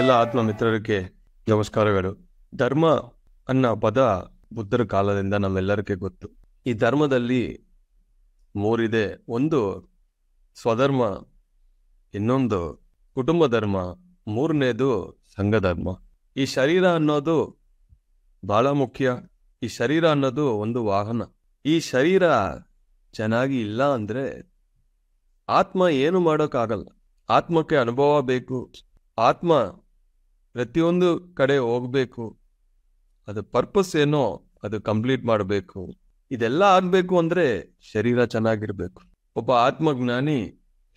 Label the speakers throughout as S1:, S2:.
S1: ಎಲ್ಲ ಆತ್ಮ ಮಿತ್ರರಿಗೆ ನಮಸ್ಕಾರಗಳು. ಧರ್ಮ ಅನ್ನೋ ಪದ ಬುದ್ಧರ ಕಾಲದಿಂದ ನಮ್ಮೆಲ್ಲರಿಗೆ ಗೊತ್ತು. ಈ ಧರ್ಮದಲ್ಲಿ ಮೂರಿದೆ. ಒಂದು ಸ್ವಧರ್ಮ, ಇನ್ನೊಂದು ಕುಟುಂಬ ಧರ್ಮ, ಮೂರನೇದು ಸಂಘ ಧರ್ಮ. ಈ ಶರೀರ ಅನ್ನೋದು ಬಹಳ ಮುಖ್ಯ. ಈ ಶರೀರ ಅನ್ನೋದು ಒಂದು ವಾಹನ. ಈ ಶರೀರ ಚೆನ್ನಾಗಿ ಇಲ್ಲ ಅಂದ್ರೆ ಆತ್ಮ ಏನು ಮಾಡೋಕ್ಕಾಗಲ್ಲ. ಆತ್ಮಕ್ಕೆ ಅನುಭವ ಬೇಕು. ಆತ್ಮ ಪ್ರತಿಯೊಂದು ಕಡೆ ಹೋಗ್ಬೇಕು. ಅದು ಪರ್ಪಸ್ ಏನೋ ಅದು ಕಂಪ್ಲೀಟ್ ಮಾಡಬೇಕು. ಇದೆಲ್ಲ ಆಗ್ಬೇಕು ಅಂದ್ರೆ ಶರೀರ ಚೆನ್ನಾಗಿರ್ಬೇಕು. ಒಬ್ಬ ಆತ್ಮಜ್ಞಾನಿ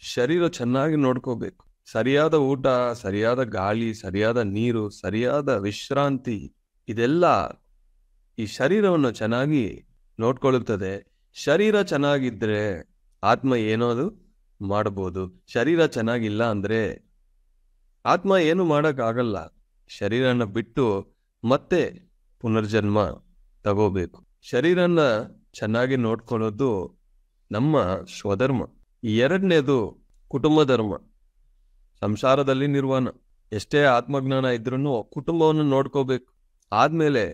S1: ಶರೀರ ಚೆನ್ನಾಗಿ ನೋಡ್ಕೋಬೇಕು. ಸರಿಯಾದ ಊಟ, ಸರಿಯಾದ ಗಾಳಿ, ಸರಿಯಾದ ನೀರು, ಸರಿಯಾದ ವಿಶ್ರಾಂತಿ, ಇದೆಲ್ಲ ಈ ಶರೀರವನ್ನು ಚೆನ್ನಾಗಿ ನೋಡ್ಕೊಳ್ಳುತ್ತದೆ. ಶರೀರ ಚೆನ್ನಾಗಿದ್ರೆ ಆತ್ಮ ಏನೋದು ಮಾಡಬಹುದು. ಶರೀರ ಚೆನ್ನಾಗಿಲ್ಲ ಅಂದ್ರೆ ಆತ್ಮ ಏನು ಮಾಡಕ್ಕಾಗಲ್ಲ. ಶರೀರನ ಬಿಟ್ಟು ಮತ್ತೆ ಪುನರ್ಜನ್ಮ ತಗೋಬೇಕು. ಶರೀರನ ಚೆನ್ನಾಗಿ ನೋಡ್ಕೊಳ್ಳೋದು ನಮ್ಮ ಸ್ವಧರ್ಮ. ಎರಡನೇದು ಕುಟುಂಬ ಧರ್ಮ. ಸಂಸಾರದಲ್ಲಿ ನಿರ್ವಾಣ. ಎಷ್ಟೇ ಆತ್ಮಜ್ಞಾನ ಇದ್ರೂ ಕುಟುಂಬವನ್ನು ನೋಡ್ಕೋಬೇಕು. ಆದ್ಮೇಲೆ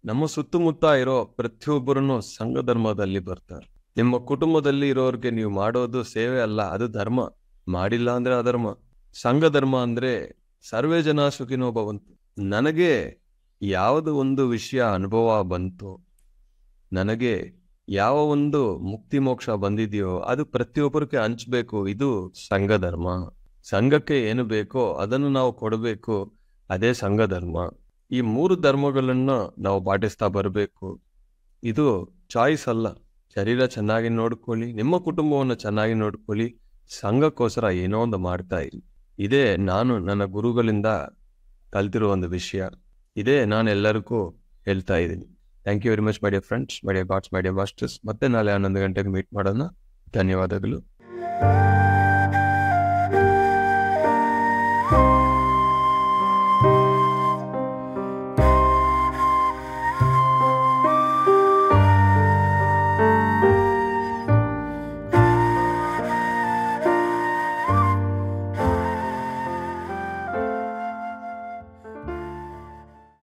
S1: ನಮ್ಮ ಸುತ್ತಮುತ್ತ ಇರೋ ಪ್ರತಿಯೊಬ್ಬರನ್ನು ಸಂಘ ಧರ್ಮದಲ್ಲಿ ಬರ್ತಾರೆ. ನಿಮ್ಮ ಕುಟುಂಬದಲ್ಲಿ ಇರೋರಿಗೆ ನೀವು ಮಾಡೋದು ಸೇವೆ ಅಲ್ಲ, ಅದು ಧರ್ಮ. ಮಾಡಿಲ್ಲ ಅಂದ್ರೆ ಅಧರ್ಮ. ಸಂಘ ಧರ್ಮ ಅಂದ್ರೆ ಸರ್ವೇ ಜನ ಸುಖಿನೋ ಭವಂತು. ನನಗೆ ಯಾವುದು ಒಂದು ವಿಷಯ ಅನುಭವ ಬಂತು, ನನಗೆ ಯಾವ ಒಂದು ಮುಕ್ತಿ ಮೋಕ್ಷ ಬಂದಿದೆಯೋ ಅದು ಪ್ರತಿಯೊಬ್ಬರಿಗೆ ಹಂಚ್ಬೇಕು. ಇದು ಸಂಘ ಧರ್ಮ. ಸಂಘಕ್ಕೆ ಏನು ಬೇಕೋ ಅದನ್ನು ನಾವು ಕೊಡಬೇಕು. ಅದೇ ಸಂಘ ಧರ್ಮ. ಈ ಮೂರು ಧರ್ಮಗಳನ್ನು ನಾವು ಪಾಟಿಸ್ತಾ ಬರಬೇಕು. ಇದು ಚಾಯ್ಸ್ ಅಲ್ಲ. ಶರೀರ ಚೆನ್ನಾಗಿ ನೋಡ್ಕೊಳ್ಳಿ, ನಿಮ್ಮ ಕುಟುಂಬವನ್ನು ಚೆನ್ನಾಗಿ ನೋಡ್ಕೊಳ್ಳಿ, ಸಂಘಕ್ಕೋಸ್ಕರ ಏನೋ ಒಂದು ಮಾಡ್ತಾ ಇರಿ. ಇದೇ ನಾನು ನನ್ನ ಗುರುಗಳಿಂದ ಕಲ್ತಿರೋ ಒಂದು ವಿಷಯ. ಇದೇ ನಾನು ಎಲ್ಲರಿಗೂ ಹೇಳ್ತಾ ಇದ್ದೀನಿ. Thank you very much my dear friends, my dear gods, my dear masters. ಮತ್ತೆ ನಾಳೆ 11 ಗಂಟೆಗೆ ಮೀಟ್ ಮಾಡೋಣ. ಧನ್ಯವಾದಗಳು.